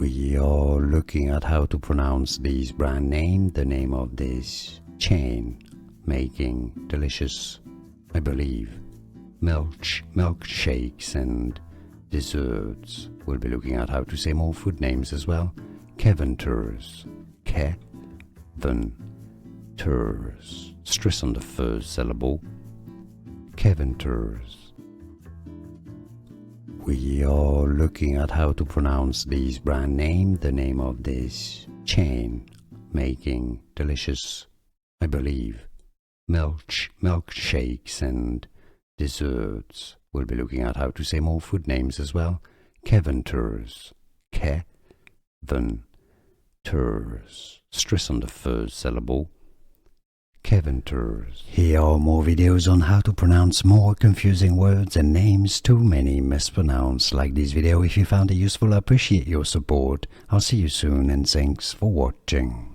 We are looking at how to pronounce this brand name, the name of this chain making delicious, I believe, milkshakes and desserts. We'll be looking at how to say more food names as well. Keventers, Keventers. Stress on the first syllable. Keventers. We are looking at how to pronounce this brand name, the name of this chain making delicious, I believe, milkshakes and desserts. We'll be looking at how to say more food names as well. Keventers, Keventers. Stress on the first syllable. Keventers. Here are more videos on how to pronounce more confusing words and names too many mispronounced. Like this video if you found it useful. I appreciate your support. I'll see you soon and thanks for watching.